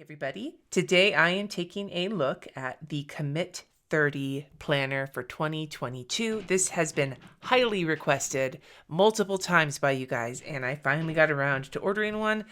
everybody. Today I am taking a look at the Commit30 Planner for 2022. This has been highly requested multiple times by you guys, and I finally got around to ordering one.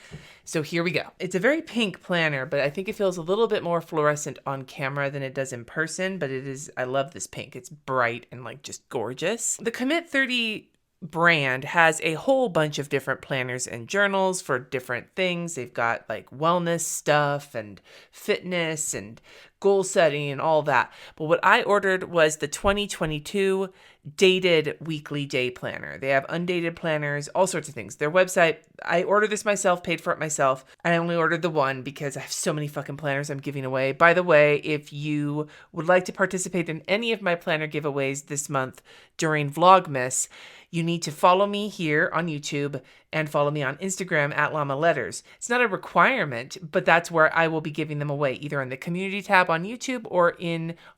So here we go. It's a very pink planner, but I think it feels a little bit more fluorescent on camera than it does in person, but I love this pink. It's bright and like just gorgeous. The Commit30 brand has a whole bunch of different planners and journals for different things. They've got like wellness stuff and fitness and goal setting and all that. But what I ordered was the 2022 dated weekly day planner. They have undated planners, all sorts of things. Their website, I ordered this myself, paid for it myself. I only ordered the one because I have so many fucking planners I'm giving away. By the way, if you would like to participate in any of my planner giveaways this month during Vlogmas, you need to follow me here on YouTube and follow me on Instagram at Llama Letters. It's not a requirement, but that's where I will be giving them away, either on the community tab on YouTube or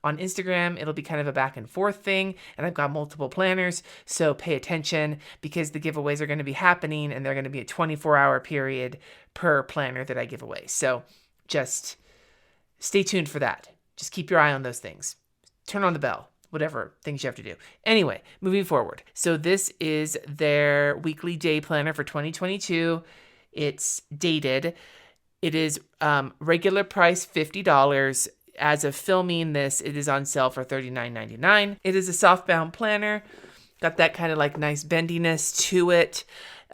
on Instagram. It'll be kind of a back and forth thing, and I've got multiple planners, so pay attention because the giveaways are going to be happening, and they're going to be a 24-hour period per planner that I give away. So just stay tuned for that. Just keep your eye on those things. Turn on the bell. Whatever things you have to do. Anyway, moving forward. So this is their weekly day planner for 2022. It's dated. It is regular price $50. As of filming this, it is on sale for $39.99. It is a softbound planner. Got that kind of like nice bendiness to it.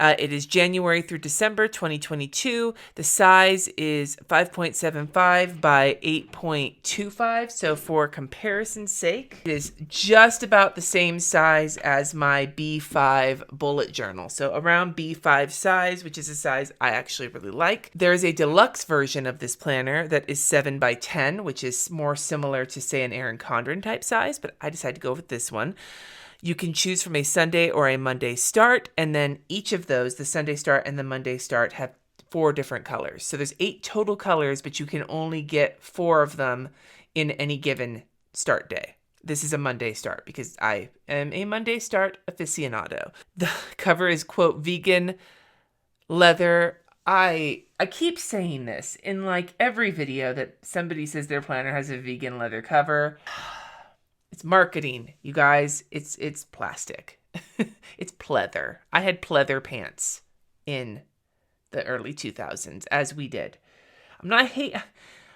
It is January through December 2022. The size is 5.75 by 8.25. So for comparison's sake, it is just about the same size as my B5 bullet journal. So around B5 size, which is a size I actually really like. There is a deluxe version of this planner that is 7 by 10, which is more similar to, say, an Erin Condren type size, but I decided to go with this one. You can choose from a Sunday or a Monday start, and then each of those, the Sunday start and the Monday start, have 4 different colors. So there's 8 total colors, but you can only get 4 of them in any given start day. This is a Monday start because I am a Monday start aficionado. The cover is, quote, vegan leather. I keep saying this in like every video that somebody says their planner has a vegan leather cover. It's marketing, you guys. It's plastic. It's pleather. I had pleather pants in the early 2000s, as we did. I'm not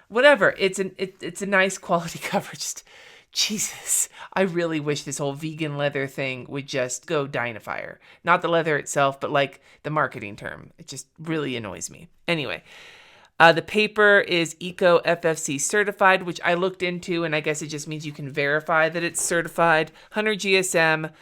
whatever. It's a nice quality cover. Just Jesus, I really wish this whole vegan leather thing would just go die in a fire. Not the leather itself, but like the marketing term. It just really annoys me. Anyway. The paper is Eco FFC certified, which I looked into, and I guess it just means you can verify that it's certified. 100 GSM,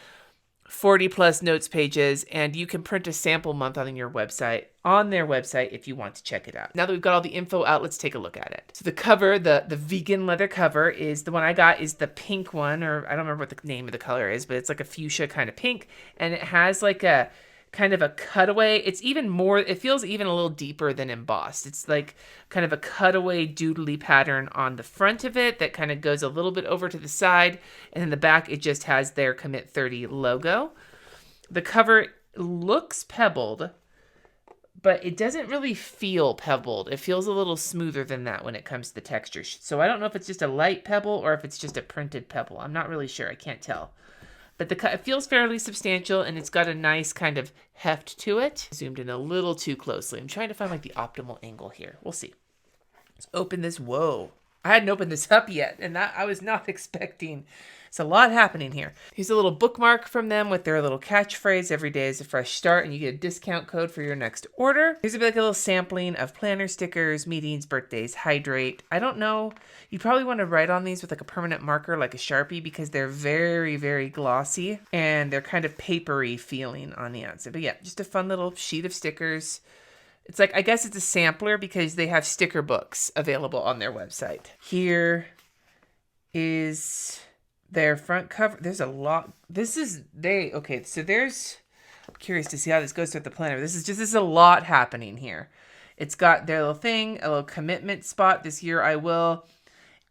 40 plus notes pages, and you can print a sample month on their website if you want to check it out. Now that we've got all the info out, let's take a look at it. So the cover, the vegan leather cover, is the one I got is the pink one, or I don't remember what the name of the color is, but it's like a fuchsia kind of pink, and it has like a kind of a cutaway. It feels even a little deeper than embossed. It's like kind of a cutaway doodly pattern on the front of it that kind of goes a little bit over to the side. And in the back, it just has their Commit30 logo. The cover looks pebbled, but it doesn't really feel pebbled. It feels a little smoother than that when it comes to the texture. So I don't know if it's just a light pebble or if it's just a printed pebble. I'm not really sure. I can't tell. But it feels fairly substantial, and it's got a nice kind of heft to it. Zoomed in a little too closely. I'm trying to find like the optimal angle here. We'll see. Let's open this. Whoa. I hadn't opened this up yet, and that I was not expecting. It's a lot happening here. Here's a little bookmark from them with their little catchphrase, every day is a fresh start, and you get a discount code for your next order. Here's like a little sampling of planner stickers, meetings, birthdays, hydrate. I don't know. You probably want to write on these with like a permanent marker, like a Sharpie, because they're very, very glossy, and they're kind of papery feeling on the outside. But yeah, just a fun little sheet of stickers. It's like, I guess it's a sampler because they have sticker books available on their website. Here is their front cover. There's a lot. Okay, so I'm curious to see how this goes through the planner. This is a lot happening here. It's got their little thing, a little commitment spot. This year I will.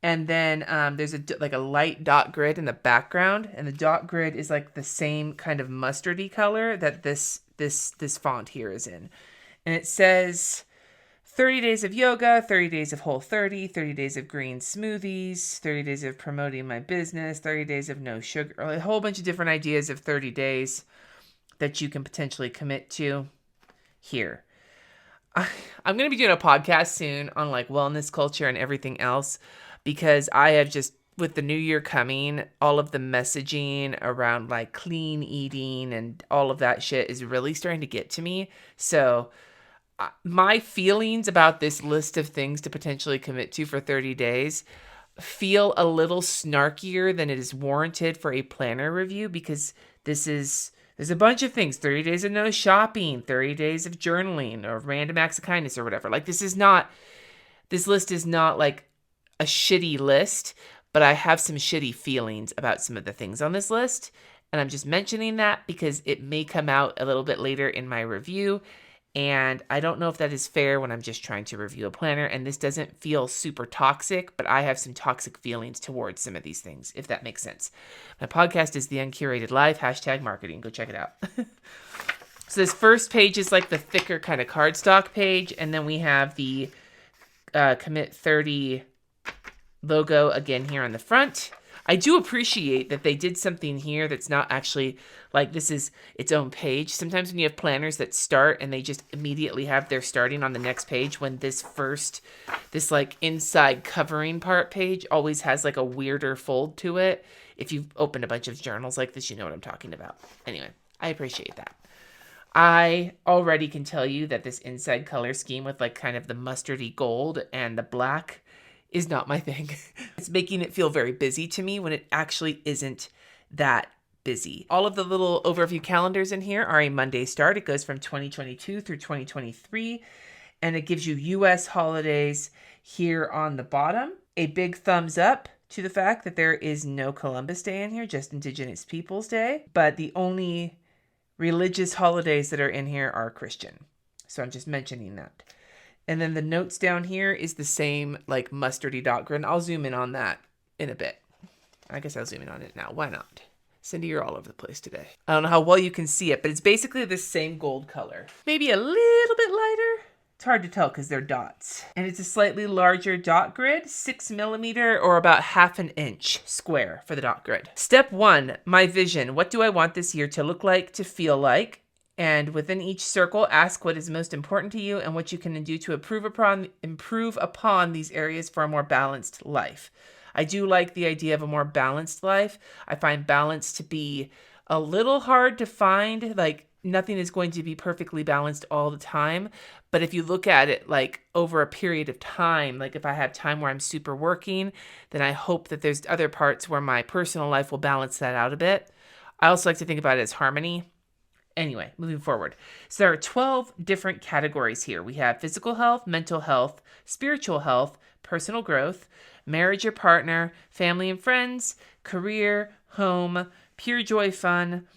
And then there's a light dot grid in the background. And the dot grid is like the same kind of mustardy color that this font here is in. And it says 30 days of yoga, 30 days of Whole30, 30 days of green smoothies, 30 days of promoting my business, 30 days of no sugar, a whole bunch of different ideas of 30 days that you can potentially commit to here. I'm going to be doing a podcast soon on like wellness culture and everything else, because I have just, with the new year coming, all of the messaging around like clean eating and all of that shit is really starting to get to me. So my feelings about this list of things to potentially commit to for 30 days feel a little snarkier than it is warranted for a planner review, because there's a bunch of things: 30 days of no shopping, 30 days of journaling, or random acts of kindness, or whatever. Like, this list is not like a shitty list, but I have some shitty feelings about some of the things on this list. And I'm just mentioning that because it may come out a little bit later in my review. And I don't know if that is fair when I'm just trying to review a planner. And this doesn't feel super toxic, but I have some toxic feelings towards some of these things, if that makes sense. My podcast is The Uncurated Life, #marketing. Go check it out. So this first page is like the thicker kind of cardstock page. And then we have the Commit30 logo again here on the front. I do appreciate that they did something here that's not actually like this is its own page. Sometimes when you have planners that start and they just immediately have their starting on the next page, when this like inside covering part page always has like a weirder fold to it. If you've opened a bunch of journals like this, you know what I'm talking about. Anyway, I appreciate that. I already can tell you that this inside color scheme with like kind of the mustardy gold and the black is not my thing. It's making it feel very busy to me when it actually isn't that busy. All of the little overview calendars in here are a Monday start. It goes from 2022 through 2023, and it gives you US holidays here on the bottom. A big thumbs up to the fact that there is no Columbus Day in here, just Indigenous Peoples Day, but the only religious holidays that are in here are Christian. So I'm just mentioning that. And then the notes down here is the same like mustardy dot grid. I'll zoom in on that in a bit. I guess I'll zoom in on it now. Why not? Cindy, you're all over the place today. I don't know how well you can see it, but it's basically the same gold color. Maybe a little bit lighter. It's hard to tell because they're dots. And it's a slightly larger dot grid, 6mm or about 1/2 inch square for the dot grid. Step 1, my vision. What do I want this year to look like, to feel like? And within each circle, ask what is most important to you and what you can do to improve upon these areas for a more balanced life. I do like the idea of a more balanced life. I find balance to be a little hard to find. Like, nothing is going to be perfectly balanced all the time. But if you look at it like over a period of time, like if I have time where I'm super working, then I hope that there's other parts where my personal life will balance that out a bit. I also like to think about it as harmony. Anyway, moving forward. So there are 12 different categories here. We have physical health, mental health, spiritual health, personal growth, marriage or partner, family and friends, career, home, pure joy, fun,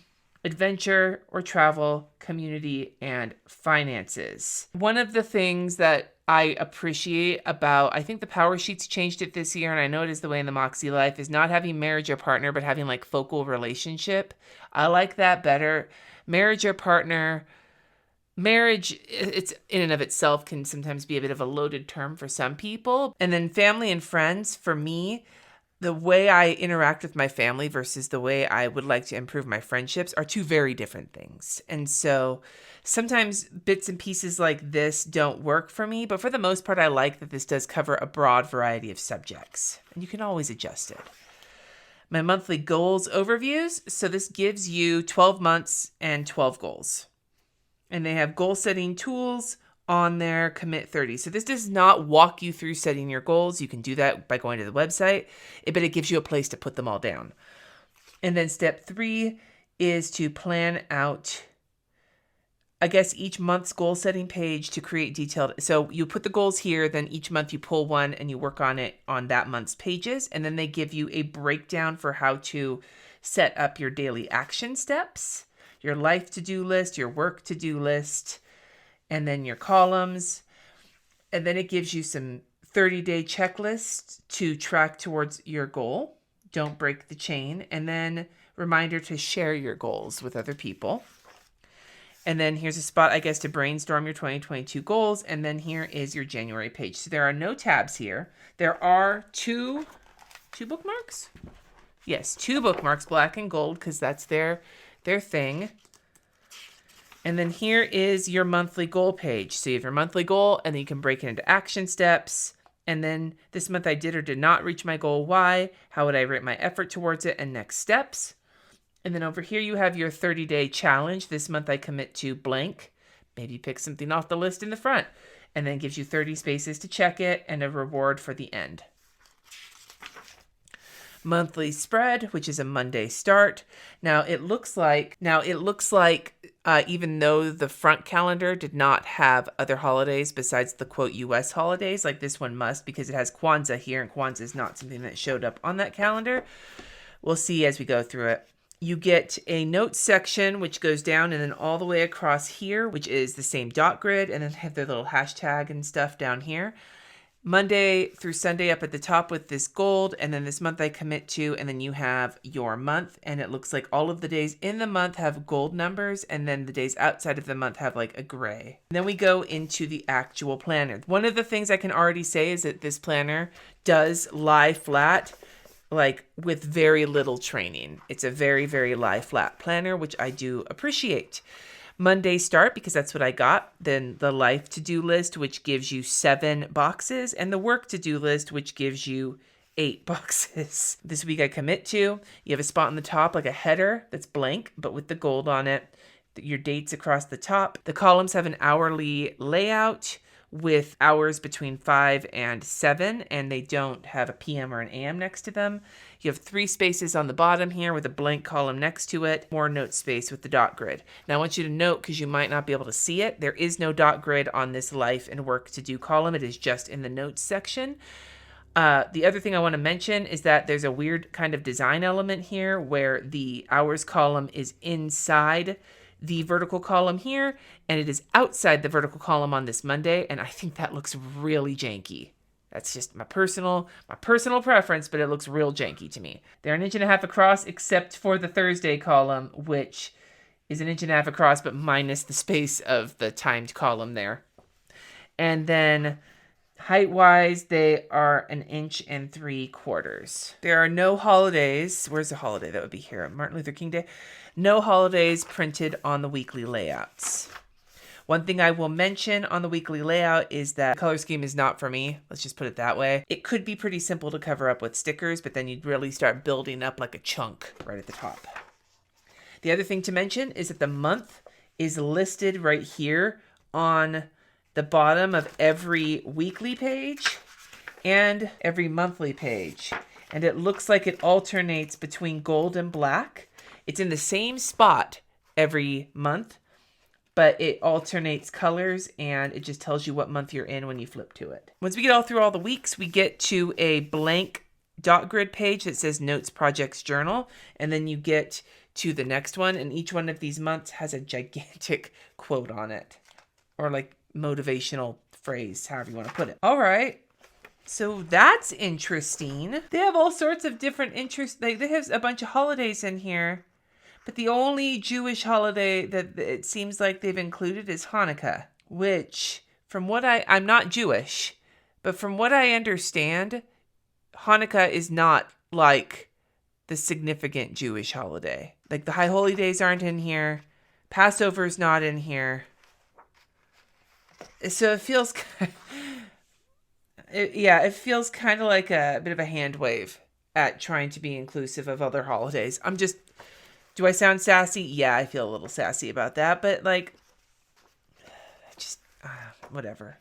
adventure or travel, community, and finances. One of the things that I appreciate about, I think the Power Sheets changed it this year, and I know it is the way in the Moxie Life, is not having marriage or partner, but having like focal relationship. I like that better. Marriage or partner, marriage, it's in and of itself can sometimes be a bit of a loaded term for some people. And then family and friends, for me, the way I interact with my family versus the way I would like to improve my friendships are two very different things. And so sometimes bits and pieces like this don't work for me, but for the most part, I like that this does cover a broad variety of subjects, and you can always adjust it. My monthly goals overviews. So this gives you 12 months and 12 goals. And they have goal setting tools on their Commit30. So this does not walk you through setting your goals. You can do that by going to the website, but it gives you a place to put them all down. And then step 3 is to plan out, I guess, each month's goal setting page to create detailed. So you put the goals here, then each month you pull one and you work on it on that month's pages. And then they give you a breakdown for how to set up your daily action steps, your life to-do list, your work to-do list, and then your columns. And then it gives you some 30-day checklists to track towards your goal. Don't break the chain. And then reminder to share your goals with other people. And then here's a spot, I guess, to brainstorm your 2022 goals. And then here is your January page. So there are no tabs here. There are two bookmarks? Yes, 2 bookmarks, black and gold, because that's their thing. And then here is your monthly goal page. So you have your monthly goal, and then you can break it into action steps. And then this month I did or did not reach my goal. Why? How would I rate my effort towards it? And next steps. And then over here you have your 30-day challenge. This month I commit to blank. Maybe pick something off the list in the front. And then gives you 30 spaces to check it and a reward for the end. Monthly spread, which is a Monday start. Now it looks like even though the front calendar did not have other holidays besides the quote US holidays, like this one must because it has Kwanzaa here, and Kwanzaa is not something that showed up on that calendar. We'll see as we go through it. You get a notes section, which goes down and then all the way across here, which is the same dot grid, and then have their little hashtag and stuff down here. Monday through Sunday up at the top with this gold, and then this month I commit to, and then you have your month, and it looks like all of the days in the month have gold numbers, and then the days outside of the month have like a gray. And then we go into the actual planner. One of the things I can already say is that this planner does lie flat, like with very little training. It's a very, very lie flat planner, which I do appreciate. Monday start, because that's what I got. Then the life to-do list, which gives you 7 boxes, and the work to-do list, which gives you 8 boxes. This week I commit to. You have a spot on the top, like a header that's blank, but with the gold on it. Your dates across the top. The columns have an hourly layout with hours between 5 and 7, and they don't have a PM or an AM next to them. You have 3 spaces on the bottom here with a blank column next to it, more note space with the dot grid. Now I want you to note, because you might not be able to see it, there is no dot grid on this life and work to do column. It is just in the notes section. The other thing I want to mention is that there's a weird kind of design element here where the hours column is inside the vertical column here, and it is outside the vertical column on this Monday, and I think that looks really janky. That's just my personal preference, but it looks real janky to me. They're 1.5 inches across, except for the Thursday column, which is 1.5 inches across, but minus the space of the timed column there. And then height-wise, they are 1.75 inches. There are no holidays. Where's the holiday? That would be here. Martin Luther King Day. No holidays printed on the weekly layouts. One thing I will mention on the weekly layout is that color scheme is not for me. Let's just put it that way. It could be pretty simple to cover up with stickers, but then you'd really start building up like a chunk right at the top. The other thing to mention is that the month is listed right here on the bottom of every weekly page and every monthly page. And it looks like it alternates between gold and black. It's in the same spot every month, but it alternates colors, and it just tells you what month you're in when you flip to it. Once we get all through all the weeks, we get to a blank dot grid page that says Notes, Projects, Journal, and then you get to the next one, and each one of these months has a gigantic quote on it, or like motivational phrase, however you want to put it. All right. So that's interesting. They have all sorts of different interests. They have a bunch of holidays in here. But the only Jewish holiday that it seems like they've included is Hanukkah, which, from what I'm not Jewish, but from what I understand, Hanukkah is not like the significant Jewish holiday. Like the High Holy Days aren't in here. Passover is not in here. So it feels, it feels kind of like a bit of a hand wave at trying to be inclusive of other holidays. Do I sound sassy? Yeah, I feel a little sassy about that, but like, just, whatever.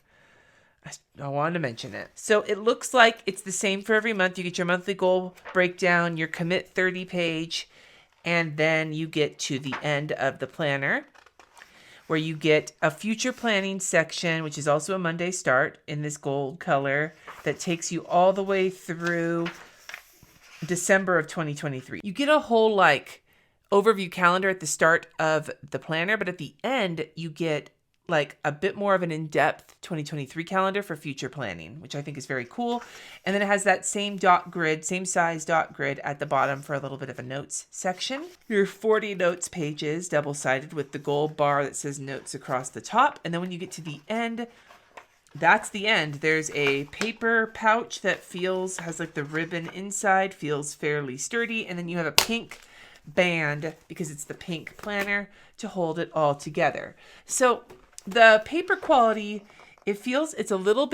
I wanted to mention it. So it looks like it's the same for every month. You get your monthly goal breakdown, your Commit30 page, and then you get to the end of the planner where you get a future planning section, which is also a Monday start in this gold color that takes you all the way through December of 2023. You get a whole like overview calendar at the start of the planner, but at the end you get like a bit more of an in-depth 2023 calendar for future planning, which I think is very cool. And then it has that same dot grid, same size dot grid at the bottom for a little bit of a notes section. Your 40 notes pages, double-sided with the gold bar that says notes across the top. And then when you get to the end, that's the end. There's a paper pouch that has like the ribbon inside, feels fairly sturdy. And then you have a pink band, because it's the pink planner, to hold it all together. So the paper quality, it's a little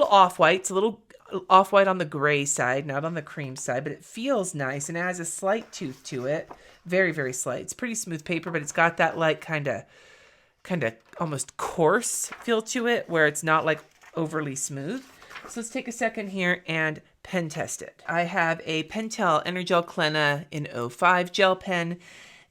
off-white. It's a little off-white on the gray side, not on the cream side, but it feels nice and it has a slight tooth to it. Very, very slight. It's pretty smooth paper, but it's got that like kind of almost coarse feel to it where it's not like overly smooth. So let's take a second here and pen test it. I have a Pentel Energel Clenna in 05 gel pen,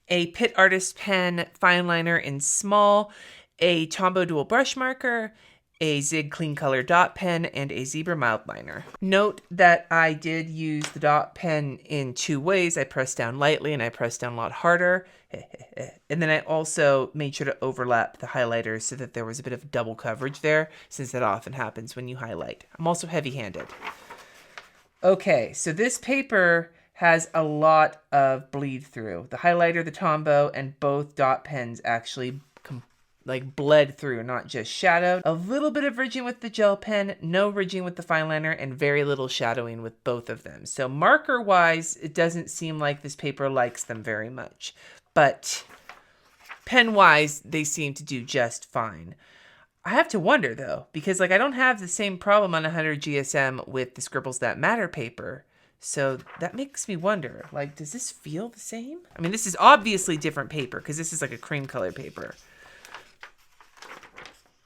a Pitt Artist pen fine liner in small, a Tombow dual brush marker, a Zig Clean Color dot pen, and a Zebra mild liner. Note that I did use the dot pen in two ways. I pressed down lightly and I pressed down a lot harder. And then I also made sure to overlap the highlighters so that there was a bit of double coverage there, since that often happens when you highlight. I'm also heavy-handed. Okay, so this paper has a lot of bleed through. The highlighter, the Tombow, and both dot pens actually like bled through, not just shadowed. A little bit of ridging with the gel pen, no ridging with the fine liner, and very little shadowing with both of them. So marker-wise, it doesn't seem like this paper likes them very much. But pen-wise, they seem to do just fine. I have to wonder, though, because like I don't have the same problem on 100 GSM with the Scribbles That Matter paper. So that makes me wonder, like, does this feel the same? I mean, this is obviously different paper because this is like a cream color paper.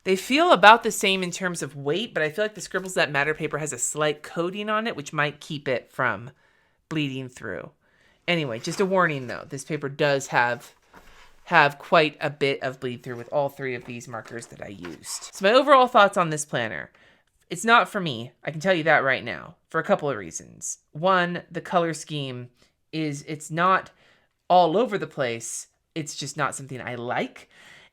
They feel about the same in terms of weight, but I feel like the Scribbles That Matter paper has a slight coating on it, which might keep it from bleeding through. Anyway, just a warning though, this paper does have quite a bit of bleed through with all three of these markers that I used. So my overall thoughts on this planner. It's not for me. I can tell you that right now for a couple of reasons. One, the color scheme it's not all over the place. It's just not something I like.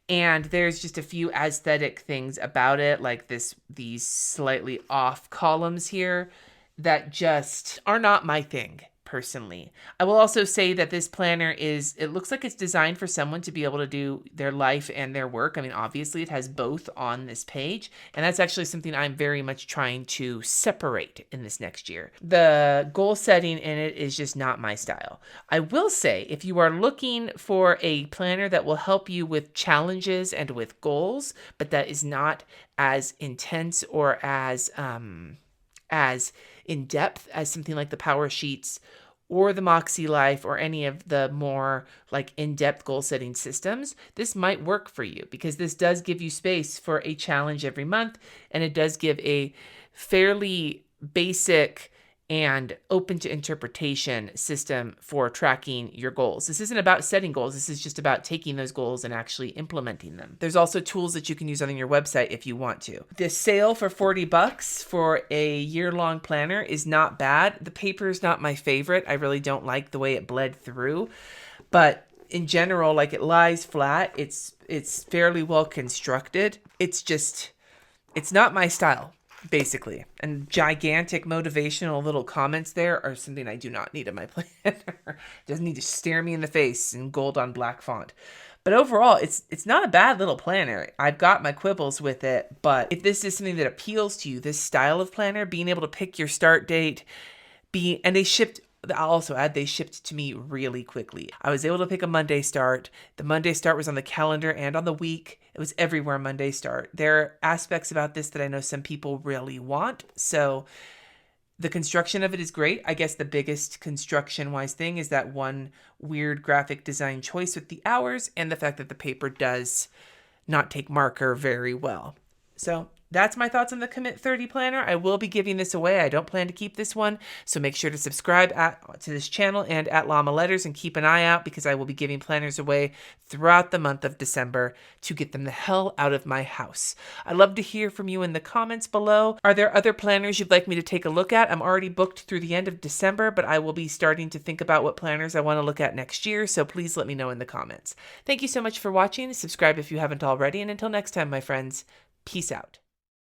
And there's just a few aesthetic things about it, like these slightly off columns here that just are not my thing, personally. I will also say that this planner it looks like it's designed for someone to be able to do their life and their work. I mean, obviously it has both on this page, and that's actually something I'm very much trying to separate in this next year. The goal setting in it is just not my style. I will say, if you are looking for a planner that will help you with challenges and with goals, but that is not as intense or as in depth as something like the Power Sheets or the Moxie Life or any of the more like in-depth goal setting systems, this might work for you because this does give you space for a challenge every month, and it does give a fairly basic and open to interpretation system for tracking your goals. This isn't about setting goals. This is just about taking those goals and actually implementing them. There's also tools that you can use on your website if you want to. This sale for $40 for a year-long planner is not bad. The paper is not my favorite. I really don't like the way it bled through, but in general, like it lies flat. It's fairly well constructed. It's not my style, basically. And gigantic motivational little comments there are something I do not need in my planner. It doesn't need to stare me in the face in gold on black font. But overall, it's not a bad little planner. I've got my quibbles with it, but if this is something that appeals to you, this style of planner, being able to pick your start date, I'll also add, they shipped to me really quickly. I was able to pick a Monday start. The Monday start was on the calendar and on the week. It was everywhere Monday start. There are aspects about this that I know some people really want. So the construction of it is great. I guess the biggest construction-wise thing is that one weird graphic design choice with the hours and the fact that the paper does not take marker very well. So That's my thoughts on the Commit30 Planner. I will be giving this away. I don't plan to keep this one, so make sure to subscribe to this channel and at Llama Letters, and keep an eye out because I will be giving planners away throughout the month of December to get them the hell out of my house. I'd love to hear from you in the comments below. Are there other planners you'd like me to take a look at? I'm already booked through the end of December, but I will be starting to think about what planners I want to look at next year, so please let me know in the comments. Thank you so much for watching. Subscribe if you haven't already, and until next time, my friends, peace out.